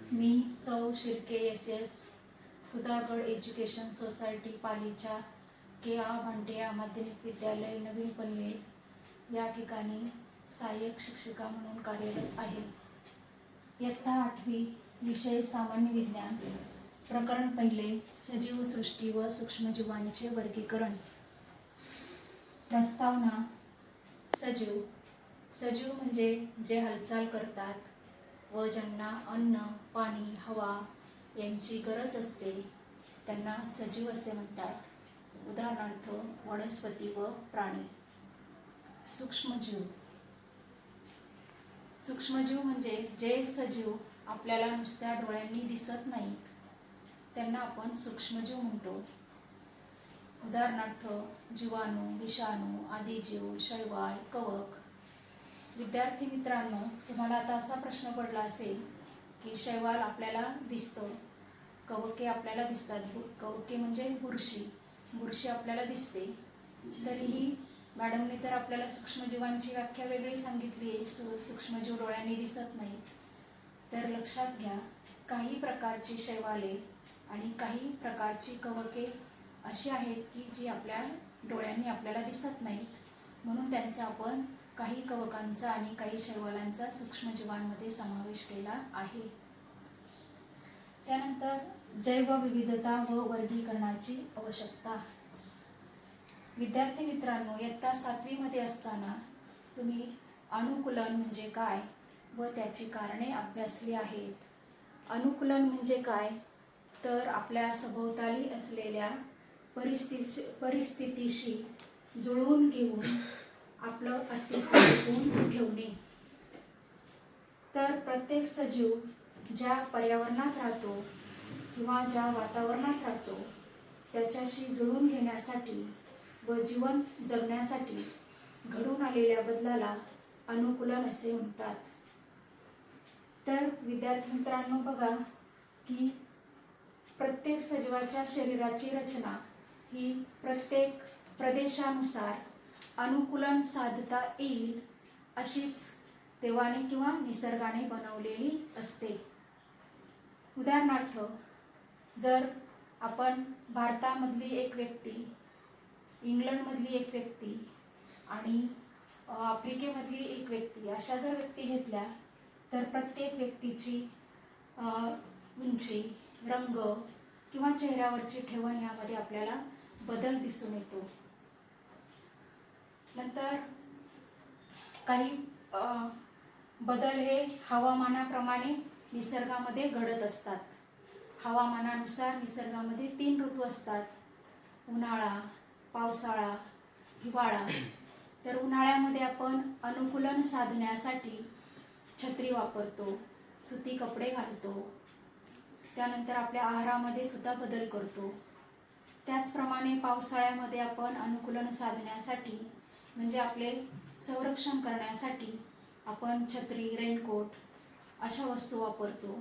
मी सौ Shirke SS Sudhagad education society पालीच्या KA Bhantia माध्यमिक विद्यालय नवीन पनवेल या ठिकाणी सहाय्यक शिक्षिका म्हणून कार्यरत आहे। इयत्ता 8वी विषय सामान्य विज्ञान प्रकरण पहिले सजीव सृष्टी व सूक्ष्मजीवांचे वर्गीकरण। प्रस्तावना। सजीव सजीव म्हणजे जे हालचाल करतात व ज्यांना अन्न, पाणी, हवा यांची गरज असते त्यांना सजीव असे म्हणतात। उदाहरणार्थ वनस्पती व प्राणी। सूक्ष्मजीव सूक्ष्मजीव म्हणजे जे सजीव आपल्याला नुसत्या डोळ्यांनी दिसत नाहीत त्यांना आपण सूक्ष्मजीव म्हणतो। उदाहरणार्थ जीवाणू, विषाणू, आदी जीव, शैवाल, कवक। विद्यार्थी मित्रांनो, तुम्हाला आता असा प्रश्न पडला असेल की शैवाल आपल्याला दिसतं, कवके आपल्याला दिसतात, कवके म्हणजे बुरशी आपल्याला दिसते, तरीही मॅडमने तर आपल्याला सूक्ष्मजीवांची व्याख्या वेगळी सांगितली आहे, सूक्ष्मजीव डोळ्यांनी दिसत नाहीत। तर लक्षात घ्या, काही प्रकारची शैवाले आणि काही प्रकारची कवके अशी आहेत की जी आपल्या डोळ्यांनी आपल्याला दिसत नाहीत, म्हणून त्यांचा आपण काही कवकांचा आणि काही शैवालांचा सूक्ष्मजीवांमध्ये समावेश केला आहे। त्यानंतर जैवविविधता व वर्गीकरणाची आवश्यकता। विद्यार्थी मित्रांनो, इयत्ता 7वी मध्ये असताना तुम्ही अनुकूलन म्हणजे काय व त्याची कारणे अभ्यासली आहेत। अनुकूलन म्हणजे काय तर आपल्या सभोवताली असलेल्या परिस्थितीशी जुळवून घेऊन आपलं अस्तित्व टिकवून ठेवणे। तर प्रत्येक सजीव ज्या पर्यावरणात राहतो किंवा ज्या वातावरणात राहतो त्याच्याशी जुळवून घेण्यासाठी व जीवन जगण्यासाठी घडून आलेल्या बदलाला अनुकूलन असे म्हणतात। तर विद्यार्थी मित्रांनो बघा की प्रत्येक सजीवाच्या शरीराची रचना ही प्रत्येक प्रदेशानुसार अनुकूलन साधता येईल अशीच देवाने किंवा निसर्गाने बनवलेली असते। उदाहरणार्थ जर आपण भारतामधली एक व्यक्ती, इंग्लंडमधली एक व्यक्ती आणि आफ्रिकेमधली एक व्यक्ती अशा जर व्यक्ती घेतल्या तर प्रत्येक व्यक्तीची उंची, रंग किंवा चेहऱ्यावरची ठेवण यामध्ये आपल्याला बदल दिसून येतो। नंतर काही बदल हे हवामानाप्रमाणे निसर्गामध्ये घडत असतात। हवामानानुसार निसर्गामध्ये 3 ऋतू असतात, उन्हाळा, पावसाळा, हिवाळा। तर उन्हाळ्यामध्ये आपण अनुकूलन साधण्यासाठी छत्री वापरतो, सुती कपडे घालतो, त्यानंतर आपल्या आहारामध्ये सुद्धा बदल करतो। त्याचप्रमाणे पावसाळ्यामध्ये आपण अनुकूलन साधण्यासाठी म्हणजे आपले संरक्षण करण्यासाठी आपण छत्री, रेनकोट अशा वस्तू वापरतो।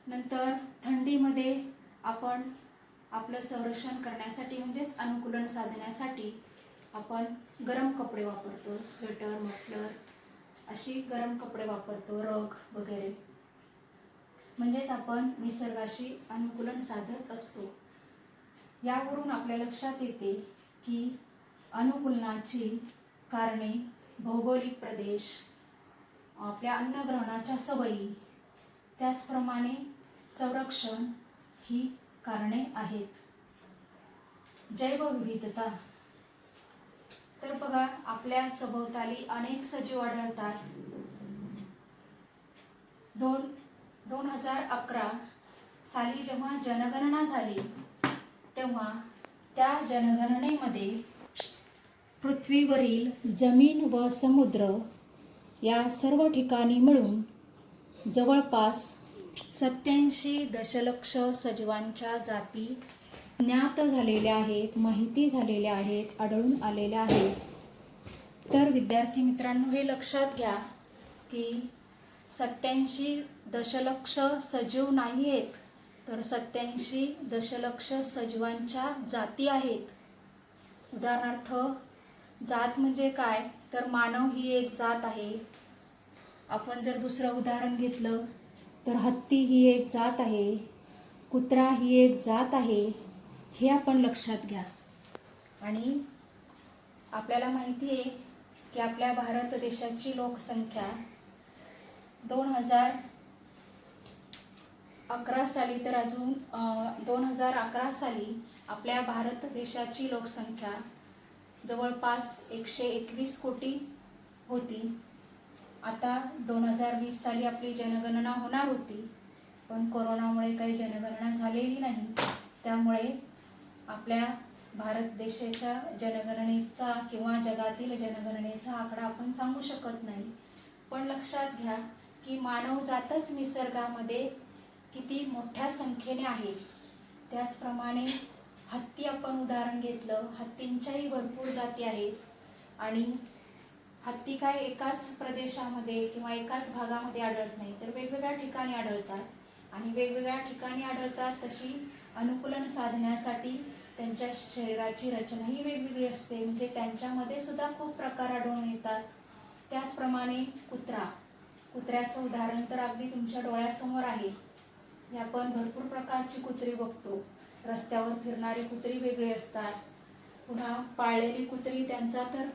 नंतर थंडीमध्ये आपण आपलं संरक्षण करण्यासाठी म्हणजेच अनुकूलन साधण्यासाठी आपण गरम कपडे वापरतो, स्वेटर, मफलर अशी गरम कपडे वापरतो, रग वगैरे, म्हणजेच आपण निसर्गाशी अनुकूलन साधत असतो। यावरून आपल्या लक्षात येते की अनुकूलनाची कारणे भौगोलिक प्रदेश, आपल्या अन्नग्रहणाच्या सवयी, त्याचप्रमाणे संरक्षण ही कारणे आहेत। जैवविविधता तर बघा, आपल्या सभोवताली अनेक सजीव आढळतात। 2011 साली जेव्हा जनगणना झाली तेव्हा त्या जनगणनेमध्ये पृथ्वीवरील जमीन व समुद्र या सर्व ठिकाणी मिळून जवळपास 87 दशलक्ष सजीवांच्या जाती ज्ञात झालेल्या आहेत, माहिती झालेल्या आहेत, आढळून आलेल्या आहेत। तर विद्यार्थी मित्रांनो, हे लक्षात घ्या की 87 दशलक्ष सजीव नाही आहेत, तर 87 दशलक्ष सजीवांच्या जाती आहेत। उदाहरणार्थ जात म्हणजे काय तर मानव ही एक जात आहे। आपण जर दुसरं उदाहरण घेतलं तर हत्ती ही एक जात आहे, कुत्रा ही एक जात आहे, हे आपण लक्षात घ्या. आणि आपल्याला माहिती आहे की आपल्या भारत देशाची लोकसंख्या 2011 साली तर अजून 2011 साली आपल्या भारत देशाची लोकसंख्या जवळपास 121 कोटी होती. आता 2020 साली आपली जनगणना होणार होती, पण कोरोनामुळे काही जनगणना झालेली नाही. त्यामुळे आपल्या भारत देशाच्या जनगणनेचा किंवा जगातील जनगणनेचा आकडा आपण सांगू शकत नाही. पण लक्षात घ्या की मानवजातच निसर्गामध्ये किती मोठ्या संख्येने आहे. त्याचप्रमाणे हत्ती आपण उदाहरण घेतलं, हत्तींच्याही भरपूर जाती आहेत. आणि हत्ती काय एकाच प्रदेशामध्ये किंवा एकाच भागामध्ये आढळत नाही, तर वेगवेगळ्या ठिकाणी आढळतात. आणि वेगवेगळ्या ठिकाणी आढळतात तशी अनुकूलन साधण्यासाठी त्यांच्या शरीराची रचनाही वेगवेगळी असते, म्हणजे त्यांच्यामध्ये सुद्धा खूप प्रकार आढळून येतात. त्याचप्रमाणे कुत्र्याचं उदाहरण तर अगदी तुमच्या डोळ्यासमोर आहे. हे आपण भरपूर प्रकारची कुत्री बघतो. रस्त्यावर फिरणारी कुत्री वेगळी असतात, पुन्हा पाळलेली कुत्री त्यांचा तर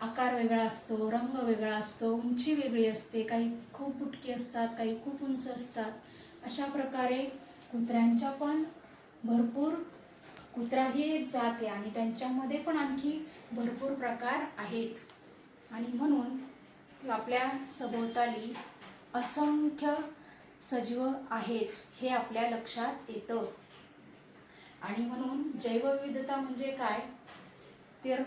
आकार वेगळा असतो, रंग वेगळा असतो, उंची वेगळी असते, काही खूप बुटकी असतात, काही खूप उंच असतात. अशा प्रकारे कुत्र्यांच्या पण भरपूर, कुत्रा ही एक जात आहे आणि त्यांच्यामध्ये पण आणखी भरपूर प्रकार आहेत. आणि म्हणून आपल्या सभोवताली असंख्य सजीव आहेत हे आपल्या लक्षात येतं. आणि म्हणून जैवविविधता म्हणजे काय, तर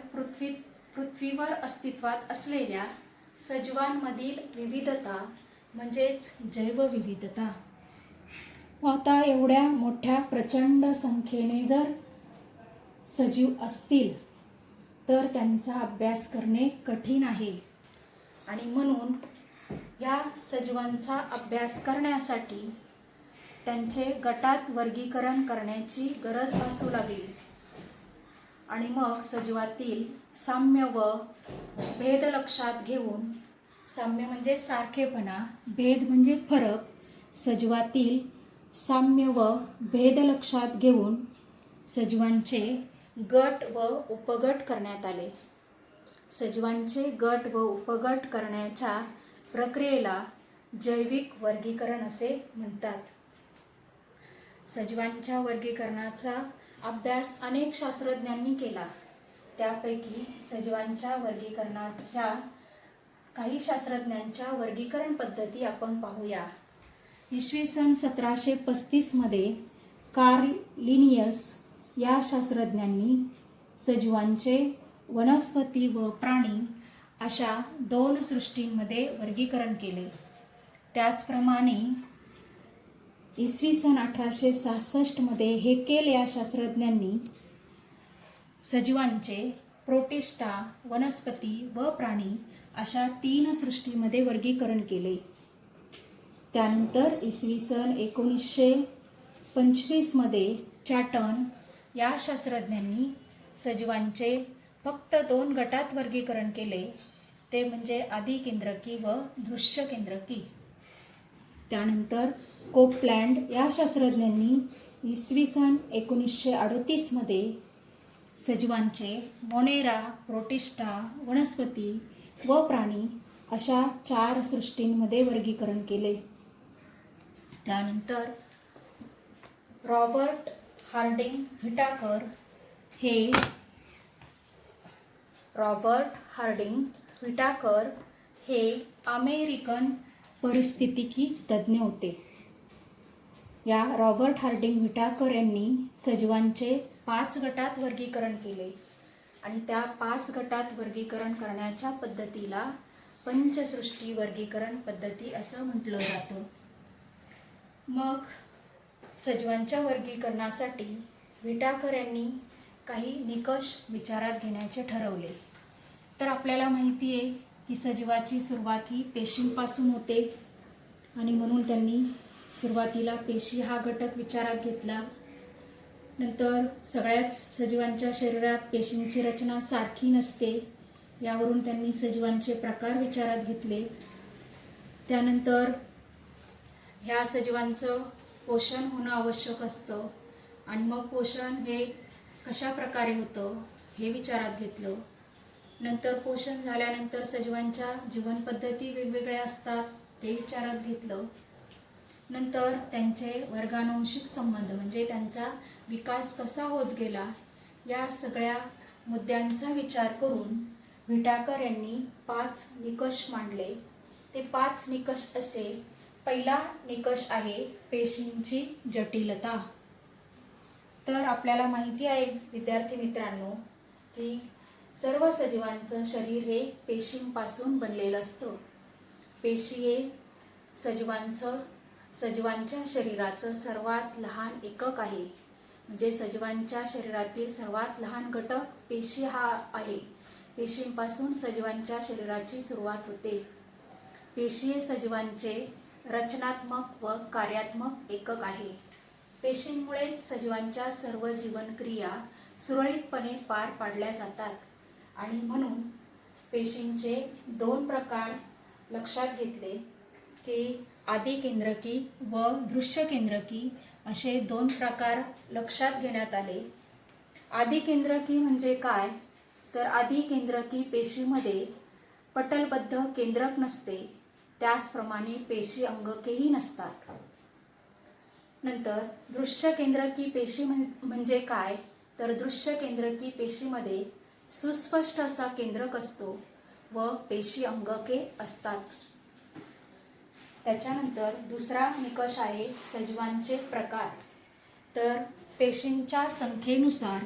पृथ्वीवर अस्तित्वात असलेल्या सजीवांमधील विविधता म्हणजेच जैवविविधता. आता एवढ्या मोठ्या प्रचंड संख्येने जर सजीव असतील तर त्यांचा अभ्यास करणे कठीण आहे. आणि म्हणून या सजीवांचा अभ्यास करण्यासाठी त्यांचे गटात वर्गीकरण करण्याची गरज भासू लागली. आणि मग सजीवातील साम्य व भेद लक्षात घेऊन, साम्य म्हणजे सारखेपणा, भेद म्हणजे फरक, सजीवातील साम्य व भेद लक्षात घेऊन सजीवांचे गट व उपगट करण्यात आले. सजीवांचे गट व उपगट करण्याच्या प्रक्रियेला जैविक वर्गीकरण असे म्हणतात. सजीवांच्या वर्गीकरणाचा अभ्यास अनेक शास्त्रज्ञांनी केला. त्यापैकी सजीवांच्या वर्गीकरणाच्या काही शास्त्रज्ञांच्या वर्गीकरण पद्धती आपण पाहूया. इसवी सन 1735 मध्ये कार्ल लिनियस या शास्त्रज्ञांनी सजीवांचे वनस्पती व प्राणी अशा 2 सृष्टींमध्ये वर्गीकरण केले. त्याचप्रमाणे इसवी सन 1866 मध्ये हेकेल या शास्त्रज्ञांनी सजीवांचे प्रोटिस्टा, वनस्पती व प्राणी अशा 3 सृष्टीमध्ये वर्गीकरण केले. त्यानंतर इसवी सन 1925 मध्ये चॅटन या शास्त्रज्ञांनी सजीवांचे फक्त 2 गटात वर्गीकरण केले, ते म्हणजे आदिकेंद्रकी व दृश्यकेंद्रकी. त्यानंतर कोपलँड या शास्त्रज्ञांनी इसवी सन 1938 मध्ये सजीवांचे मोनेरा, प्रोटिस्टा, वनस्पती व प्राणी अशा 4 सृष्टींमध्ये वर्गीकरण केले. त्यानंतर रॉबर्ट हार्डिंग व्हिटाकर हे अमेरिकन परिस्थितिकी तज्ज्ञ होते. या रॉबर्ट हार्डिंग व्हिटाकर यांनी सजीवांचे 5 गटात वर्गीकरण केले आणि त्या 5 गटात वर्गीकरण करण्याच्या पद्धतीला पंचसृष्टी वर्गीकरण पद्धती असं म्हटलं जातं. मग सजीवांच्या वर्गीकरणासाठी व्हिटाकर यांनी काही निकष विचारात घेण्याचे ठरवले. तर आपल्याला माहिती आहे की सजीवाची सुरुवात ही पेशींपासून होते आणि म्हणून त्यांनी सुरुवातीला पेशी हा घटक विचारात घेतला. नंतर सगळ्याच सजीवांच्या शरीरात पेशींची रचना सारखी नसते, यावरून त्यांनी सजीवांचे प्रकार विचारात घेतले. त्यानंतर ह्या सजीवांचं पोषण होणं आवश्यक असतं आणि मग पोषण हे कशा प्रकारे होतं हे विचारात घेतलं. नंतर पोषण झाल्यानंतर सजीवांच्या जीवनपद्धती वेगवेगळ्या असतात ते विचारात घेतलं. नंतर त्यांचे वर्गानुवंशिक संबंध म्हणजे त्यांचा विकास कसा होत गेला या सगळ्या मुद्द्यांचा विचार करून व्हिटाकर यांनी 5 निकष मांडले. ते 5 निकष असे. पहिला निकष आहे पेशींची जटिलता. तर आपल्याला माहिती आहे विद्यार्थी मित्रांनो की सर्व सजीवांचं शरीर हे पेशींपासून बनलेलं असतं. पेशी हे सजीवांच्या शरीराचं सर्वात लहान एकक आहे. म्हणजे सजीवांच्या शरीरातील सर्वात लहान घटक पेशी हा आहे. पेशींपासून सजीवांच्या शरीराची सुरुवात होते. पेशी हे सजीवांचे रचनात्मक व कार्यात्मक एकक आहे. पेशींमुळेच सजीवांच्या सर्व जीवनक्रिया सुरळीतपणे पार पाडल्या जातात आणि म्हणून पेशींचे 2 प्रकार लक्षात घेतले की आदिकेंद्रकी व दृश्यकेंद्रकी असे 2 प्रकार लक्षात घेण्यात आले. आदिकेंद्रकी म्हणजे काय तर आदिकेंद्रकी पेशीमध्ये पटलबद्ध केंद्रक नसते, त्याचप्रमाणे पेशी अंगकेही नसतात. नंतर दृश्यकेंद्रकी पेशी म्हणजे काय तर दृश्यकेंद्रकी पेशीमध्ये सुस्पष्ट असा केंद्रक असतो व पेशी अंगके असतात. त्याच्यानंतर दुसरा निकष आहे सजीवांचे प्रकार. तर पेशींच्या संख्येनुसार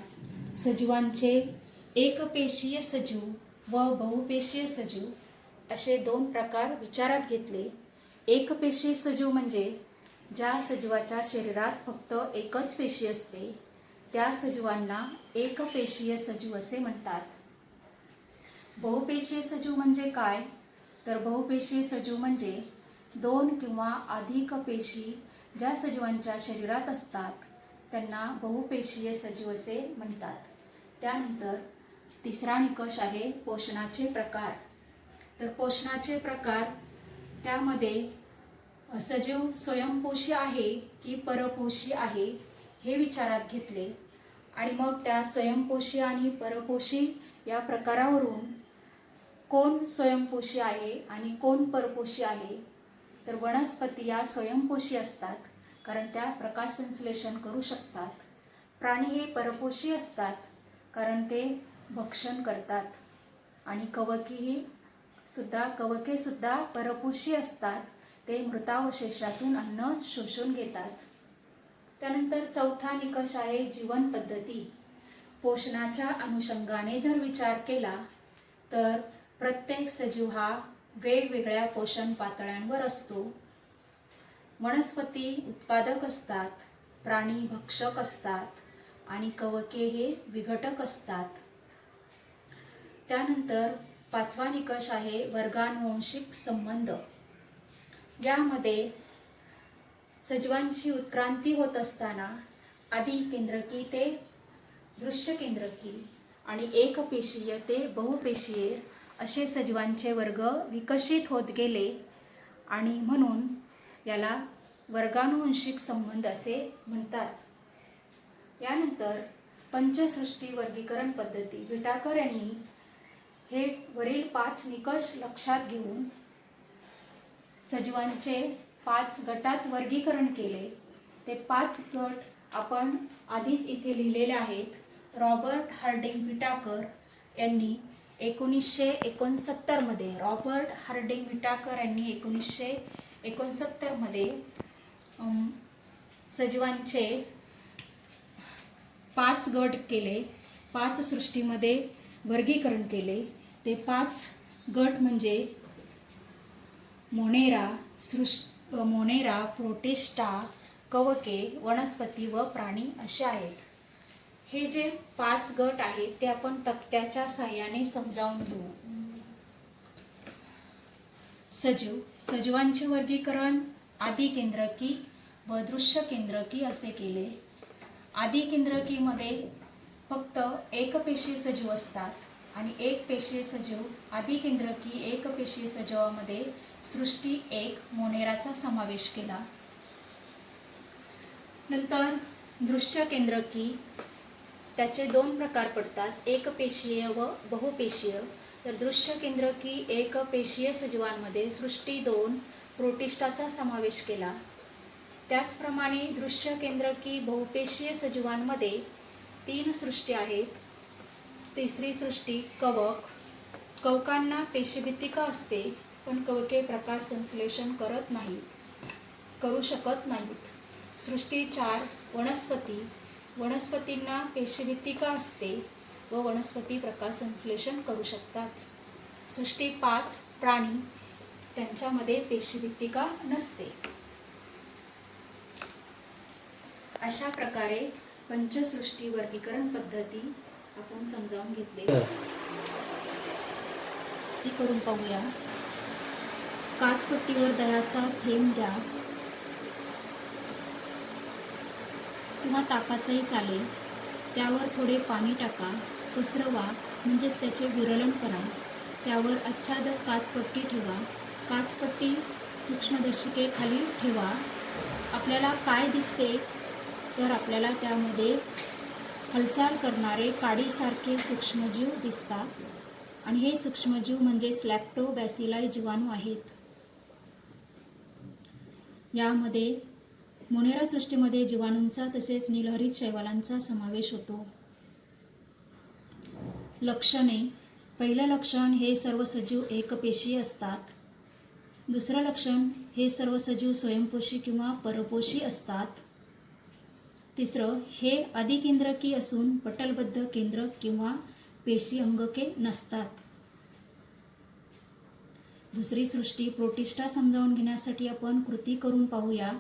सजीवांचे एकपेशीय सजीव व बहुपेशीय सजीव असे 2 प्रकार विचारात घेतले. एकपेशीय सजीव म्हणजे ज्या सजीवाच्या शरीरात फक्त एकच पेशी असते त्या सजीवांना एकपेशीय सजीव असे म्हणतात. बहुपेशीय सजीव म्हणजे काय तर बहुपेशीय सजीव म्हणजे 2 किंवा अधिक पेशी ज्या सजीवांच्या शरीरात असतात त्यांना बहुपेशीय सजीव असे म्हणतात. त्यानंतर तिसरा निकष आहे पोषणाचे प्रकार. तर पोषणाचे प्रकार त्यामध्ये सजीव स्वयंपोषी आहे की परपोषी आहे हे विचारात घेतले आणि मग त्या स्वयंपोषी आणि परपोषी या प्रकारावरून कोण स्वयंपोषी आहे आणि कोण परपोषी आहे तर वनस्पती या स्वयंपोषी असतात कारण त्या प्रकाश संश्लेषण करू शकतात. प्राणी हे परपोषी असतात कारण ते भक्षण करतात आणि कवके सुद्धा परपोषी असतात, ते मृतावशेषातून अन्न शोषून घेतात. त्यानंतर चौथा निकष आहे जीवन पद्धती. पोषणाच्या अनुषंगाने जर विचार केला तर प्रत्येक सजीव हा वेगवेगळ्या पोषण पातळ्यांवर असतो. वनस्पती उत्पादक असतात, प्राणी भक्षक असतात आणि कवके हे विघटक असतात. त्यानंतर 5वा निकष आहे वर्गानुवंशिक संबंध. यामध्ये सजीवांची उत्क्रांती होत असताना आदिकेंद्रकी ते दृश्यकेंद्रकी आणि एकपेशीय ते बहुपेशीय असे सजीवांचे वर्ग विकसित होत गेले आणि म्हणून याला वर्गानुवंशिक संबंध असे म्हणतात. यानंतर पंचसृष्टी वर्गीकरण पद्धती. व्हिटाकर यांनी हे वरील 5 निकष लक्षात घेऊन सजीवांचे 5 गटात वर्गीकरण केले. ते 5 गट आपण आधीच इथे लिहिलेले आहेत. रॉबर्ट हार्डिंग व्हिटाकर यांनी 1969 मध्ये रॉबर्ट हार्डिंग व्हिटाकर यांनी 1969 मध्ये सजीवांचे 5 गट केले. 5 सृष्टीमध्ये वर्गीकरण केले. ते 5 गट म्हणजे मोनेरा, प्रोटिस्टा, कवके, वनस्पती व प्राणी असे आहेत. हे जे 5 गट आहेत ते आपण तक्त्याच्या साहाय्याने समजावून घेऊ. सजीवांचे वर्गीकरण आदिकेंद्रकी व दृश्यकेंद्रकी असे केले. आदिकेंद्रकीमध्ये फक्त एकपेशीय सजीव असतात आणि एकपेशीय सजीव आदिकेंद्रकी एकपेशीय सजीवामध्ये सृष्टी 1 मोनेराचा समावेश केला. नंतर दृश्य केंद्रकी, त्याचे दोन प्रकार पडतात, एकपेशीय व बहुपेशीय. तर दृश्य केंद्रकी एकपेशीय सजीवांमध्ये सृष्टी 2 प्रोटिस्टाचा समावेश केला. त्याचप्रमाणे दृश्य केंद्रकी बहुपेशीय सजीवांमध्ये 3 सृष्टी आहेत. तिसरी सृष्टी कवक. कवकांना पेशीभित्तिका असते, पण कवके प्रकाश संश्लेषण करू शकत नाहीत. सृष्टी 4 वनस्पती. वनस्पतींना पेशीभित्तिका असते व वनस्पती प्रकाश संश्लेषण करू शकतात. सृष्टी 5 प्राणी. त्यांच्यामध्ये पेशीभित्तिका नसते. अशा प्रकारे पंचसृष्टी वर्गीकरण पद्धती आपण समजावून घेतली. ती करून पाहूया. काचपट्टीवर दह्याचा थेंब द्या किंवा ताकाचंही चालेल. त्यावर थोडे पाणी टाका, पसरवा, म्हणजेच त्याचे विरलन करा. त्यावर आच्छादक काचपट्टी ठेवा. काचपट्टी सूक्ष्मदर्शिकेखाली ठेवा. आपल्याला काय दिसते तर आपल्याला त्यामध्ये हालचाल करणारे काडीसारखे सूक्ष्मजीव दिसतात आणि हे सूक्ष्मजीव म्हणजेच लॅक्टोबॅसिलाई जीवाणू आहेत. यामध्ये मोनेरा सृष्टीमध्ये जीवाणूंचा तसेच नीलहरित शैवालांचा समावेश होतो. लक्षणे. पहिलं लक्षण, हे सर्व सजीव एकपेशीय असतात. दुसरं लक्षण, हे सर्व सजीव स्वयंपोषी किंवा परपोषी असतात. तिसरं, हे अधिकेंद्रकी असून पटलबद्ध केंद्रक किंवा पेशी अंगके नसतात. दुसरी सृष्टी प्रोटिस्टा समजावून घेण्यासाठी आपण कृती करून पाहूया.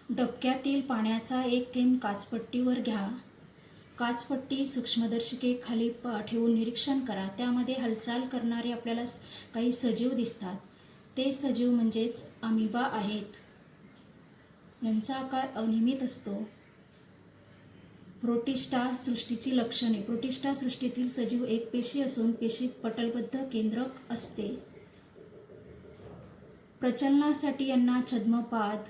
डबक्यातील पाण्याचा एक थेंब काचपट्टीवर घ्या. काचपट्टी सूक्ष्मदर्शिकेखाली ठेवून निरीक्षण करा. त्यामध्ये हालचाल करणारे आपल्याला काही सजीव दिसतात. ते सजीव म्हणजेच अमिबा आहेत. यांचा आकार अनियमित असतो. प्रोटिस्टा सृष्टीची लक्षणे. प्रोटिस्टा सृष्टीतील सजीव एकपेशी असून पेशीत पटलबद्ध केंद्रक असते. प्रचलनासाठी यांना छद्मपाद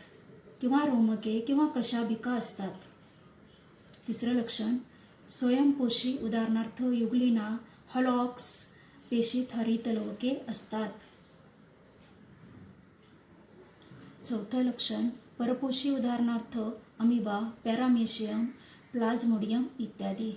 किंवा रोमके किंवा कशाभिका असतात. तिसरं लक्षण, स्वयंपोषी, उदाहरणार्थ युग्लिना, हॉलॉक्स. पेशीत हरितलवके असतात. चौथं लक्षण, परपोषी, उदाहरणार्थ अमिबा, पॅरामेशियम, प्लाझ्मोडियम इत्यादी.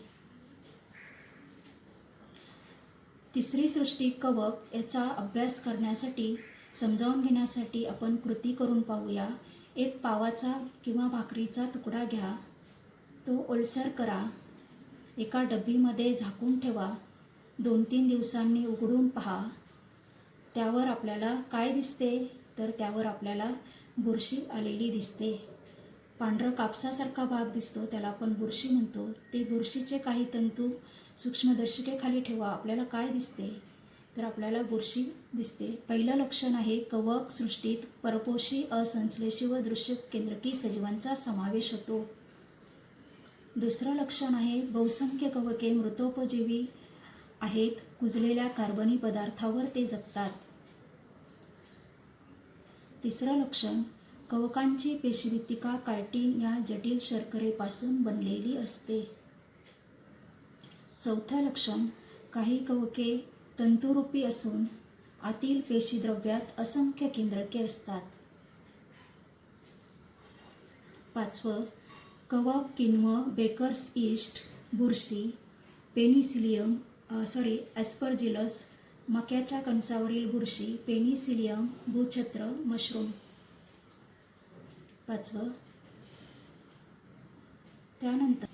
तिसरी सृष्टी कवक. याचा अभ्यास करण्यासाठी, समजावून घेण्यासाठी आपण कृती करून पाहूया. एक पावाचा किंवा भाकरीचा तुकडा घ्या. तो ओलसर करा. एका डब्बीमध्ये झाकून ठेवा. 2-3 दिवसांनी उघडून पहा. त्यावर आपल्याला काय दिसते तर त्यावर आपल्याला बुरशी आलेली दिसते. पांढरं कापसासारखा भाग दिसतो, त्याला आपण बुरशी म्हणतो. ते बुरशीचे काही तंतू सूक्ष्मदर्शिकेखाली ठेवा. आपल्याला काय दिसते तर आपल्याला बुरशी दिसते. पहिलं लक्षण आहे, कवक सृष्टीत परपोषी, असंश्लेषी व दृश्य केंद्रकी सजीवांचा समावेश होतो. दुसरं लक्षण आहे, बहुसंख्य कवके मृतोपजीवी आहेत. कुजलेल्या कार्बनी पदार्थावर ते जगतात. तिसरं लक्षण, कवकांची पेशीभित्तिका कायटिन या जटिल शर्करेपासून बनलेली असते. चौथं लक्षण, काही कवके तंतुरूपी असून आतील पेशीद्रव्यात असंख्य केंद्रके असतात. पाचवं, कवक, किण्व, बेकर्स ईस्ट, बुरशी, ॲस्परजिलस, मक्याच्या कणसावरील बुरशी, पेनिसिलियम, भूछत्र, मशरूम. पाचवं. त्यानंतर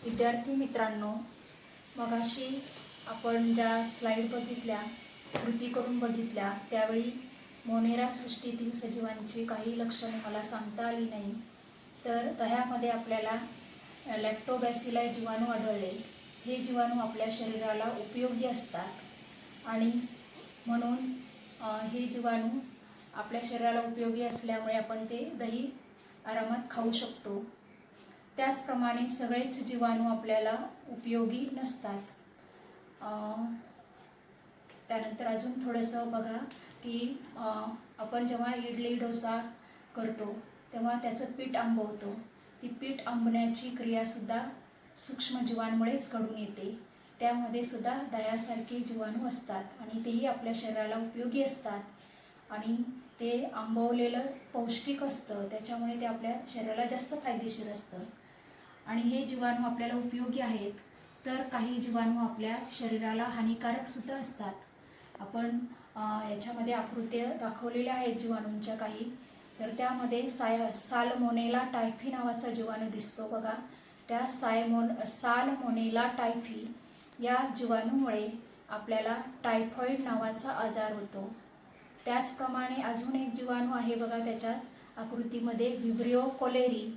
विद्यार्थी मित्रांनो, मगाशी आपण ज्या स्लाईड बघितल्या, कृती करून बघितल्या, त्यावेळी मोनेरा सृष्टीतील सजीवांची काही लक्षणे मला सांगता आली नाही. तर दह्यामध्ये आपल्याला लॅक्टोबॅसिलाई जीवाणू आढळले. हे जीवाणू आपल्या शरीराला उपयोगी असतात आणि म्हणून हे जीवाणू आपल्या शरीराला उपयोगी असल्यामुळे आपण ते दही आरामात खाऊ शकतो. त्याचप्रमाणे सगळेच जीवाणू आपल्याला उपयोगी नसतात. त्यानंतर अजून थोडंसं बघा की आपण जेव्हा इडली डोसा करतो तेव्हा त्याचं पीठ आंबवतो. ती पीठ आंबण्याची क्रियासुद्धा सूक्ष्मजीवांमुळेच घडून येते. त्यामध्ये सुद्धा दह्यासारखे जीवाणू असतात आणि तेही आपल्या शरीराला उपयोगी असतात आणि ते आंबवलेलं पौष्टिक असतं, त्याच्यामुळे ते आपल्या शरीराला जास्त फायदेशीर असतं. आणि हे जीवाणू आपल्याला उपयोगी आहेत, तर काही जीवाणू आपल्या शरीराला हानिकारकसुद्धा असतात. आपण याच्यामध्ये आकृत्या दाखवलेल्या आहेत जीवाणूंच्या काही. तर त्यामध्ये साल्मोनेला टायफी नावाचा जीवाणू दिसतो बघा. त्या साल्मोनेला टायफी या जीवाणूमुळे आपल्याला टायफॉईड नावाचा आजार होतो. त्याचप्रमाणे अजून एक जीवाणू आहे बघा त्याच्यात आकृतीमध्ये, व्हिब्रिओ कोलेरी.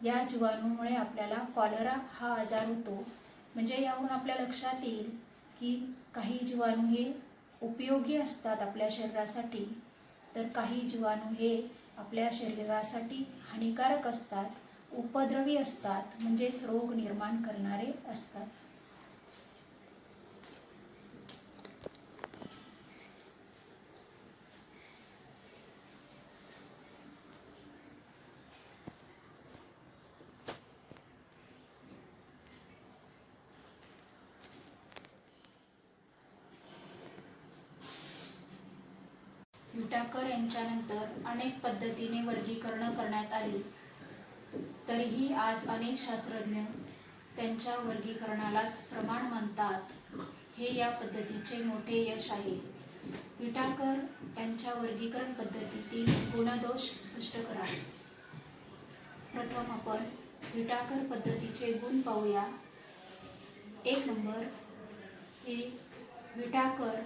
या जीवाणूमुळे आपल्याला कॉलरा हा आजार होतो. म्हणजे याहून आपल्या लक्षात येईल की काही जीवाणू हे उपयोगी असतात आपल्या शरीरासाठी, तर काही जीवाणू हे आपल्या शरीरासाठी हानिकारक असतात, उपद्रवी असतात, म्हणजेच रोग निर्माण करणारे असतात. विटाकर यांच्यानंतर अनेक पद्धतीने वर्गीकरण करण्यात आली, तरीही आज अनेक शास्त्रज्ञ त्यांच्या वर्गीकरणालाच प्रमाण मानतात. हे या पद्धतीचे मोठे यश आहे. विटाकर यांच्या वर्गीकरण पद्धतीतील गुणदोष स्पष्ट करा. प्रथम आपण विटाकर पद्धतीचे गुण पाहूया. 1 नंबर हे विटाकर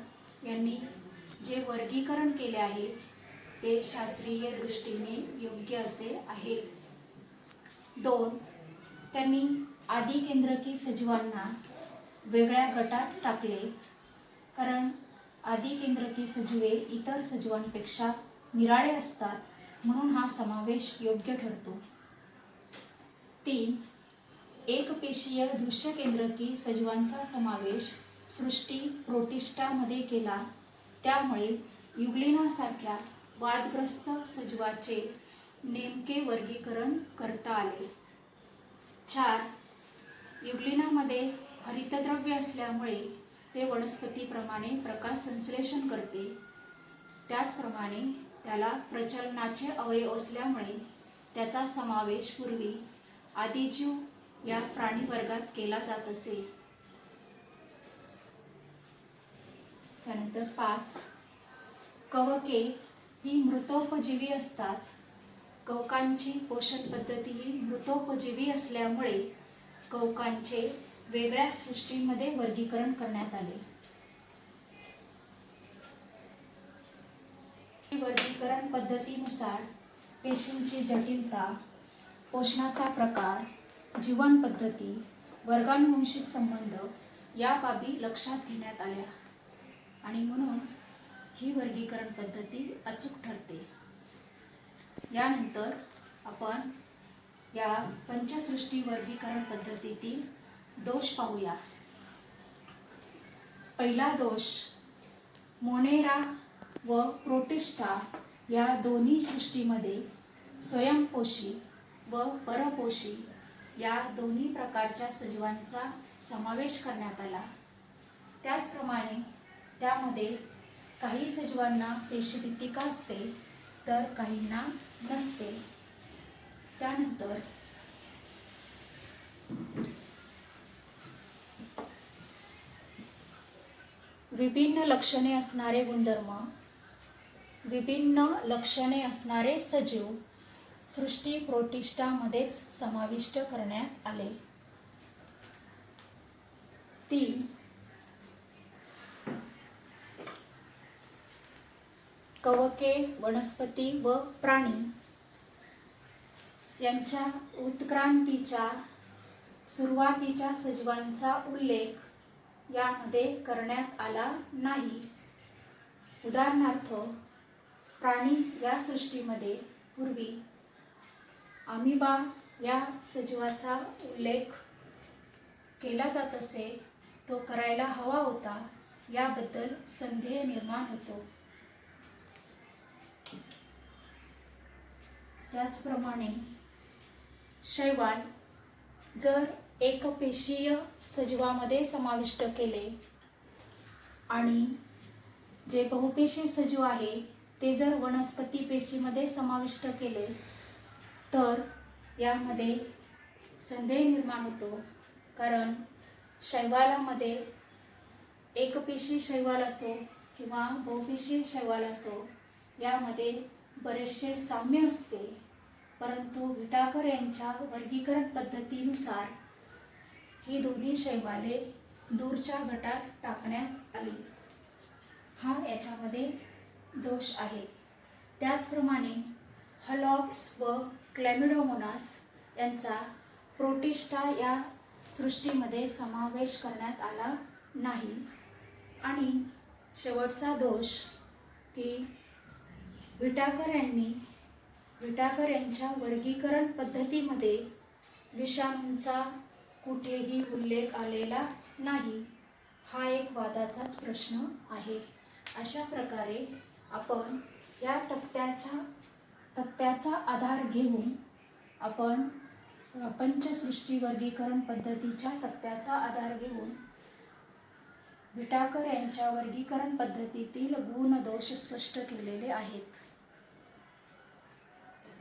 यांनी जे वर्गीकरण केले आहे ते शास्त्रीय दृष्टीने योग्य असे आहे. 2, त्यांनी आदिकेंद्रकी सजीवांना वेगळ्या गटात टाकले, कारण आदिकेंद्रकी सजीवे इतर सजीवांपेक्षा निराळे असतात, म्हणून हा समावेश योग्य ठरतो. 3, एकपेशीय दृश्यकेंद्रकी सजीवांचा समावेश सृष्टी प्रोटिस्टामध्ये केला, त्यामुळे युग्लिनासारख्या वादग्रस्त सजीवाचे नेमके वर्गीकरण करता आले. 4, युग्लिनामध्ये हरितद्रव्य असल्यामुळे ते वनस्पतीप्रमाणे प्रकाश संश्लेषण करते. त्याचप्रमाणे त्याला प्रचलनाचे अवयव असल्यामुळे त्याचा समावेश पूर्वी आदिजीव या प्राणीवर्गात केला जात असे. त्यानंतर 5, कवके ही मृतोपजीवी असतात. कवकांची पोषण पद्धती ही मृतोपजीवी असल्यामुळे कवकांचे वेगळ्या सृष्टींमध्ये वर्गीकरण करण्यात आले. वर्गीकरण पद्धतीनुसार पेशींची जटिलता, पोषणाचा प्रकार, जीवन पद्धती, वर्गानुवंशिक संबंध या बाबी लक्षात घेण्यात आल्या आणि म्हणून ही वर्गीकरण पद्धती अचूक ठरते. यानंतर आपण या पंचसृष्टी वर्गीकरण पद्धतीतील दोष पाहूया. पहिला दोष, मोनेरा व प्रोटिस्टा या दोन्ही सृष्टीमध्ये स्वयंपोषी व परपोषी या दोन्ही प्रकारच्या सजीवांचा समावेश करण्यात आला. त्याचप्रमाणे त्यामध्ये काही सजीवांना पेशीभित्तिका असते तर काहींना नसते. त्यानंतर विभिन्न लक्षणे असणारे गुणधर्म, विभिन्न लक्षणे असणारे सजीव सृष्टी प्रोटिस्टामध्येच समाविष्ट करण्यात आले. 3, कवके, वनस्पती व प्राणी यांच्या उत्क्रांतीच्या सुरुवातीच्या सजीवांचा उल्लेख यामध्ये करण्यात आला नाही. उदाहरणार्थ प्राणी या सृष्टीमध्ये पूर्वी अमिबा या सजीवाचा उल्लेख केला जात असे, तो करायला हवा होता याबद्दल संदेह निर्माण होतो. त्याचप्रमाणे शैवाल जर एकपेशीय सजीवामध्ये समाविष्ट केले आणि जे बहुपेशीय सजीव आहे ते जर वनस्पती पेशीमध्ये समाविष्ट केले तर यामध्ये संदेह निर्माण होतो. कारण शैवालामध्ये एकपेशीय शैवाल असो किंवा बहुपेशीय शैवाल असो यामध्ये बरेचसे साम्य असते, परंतु विटाकर यांच्या वर्गीकरण पद्धतीनुसार ही दोन्ही शैवाले दूरच्या गटात टाकण्यात आली. हा याच्यामध्ये दोष आहे. त्याचप्रमाणे हलॉक्स व क्लॅमिडोमोनास यांचा प्रोटिस्टा या सृष्टीमध्ये समावेश करण्यात आला नाही. आणि शेवटचा दोष की विटाकर यांच्या वर्गीकरण पद्धतीमध्ये विषाणूंचा कुठेही उल्लेख आलेला नाही. हा एक वादाचाच प्रश्न आहे. अशा प्रकारे आपण या तक्त्याचा आधार घेऊन आपण पंचसृष्टी वर्गीकरण पद्धतीच्या तक्त्याचा आधार घेऊन विटाकर यांच्या वर्गीकरण पद्धतीतील गुण दोष स्पष्ट केलेले आहेत.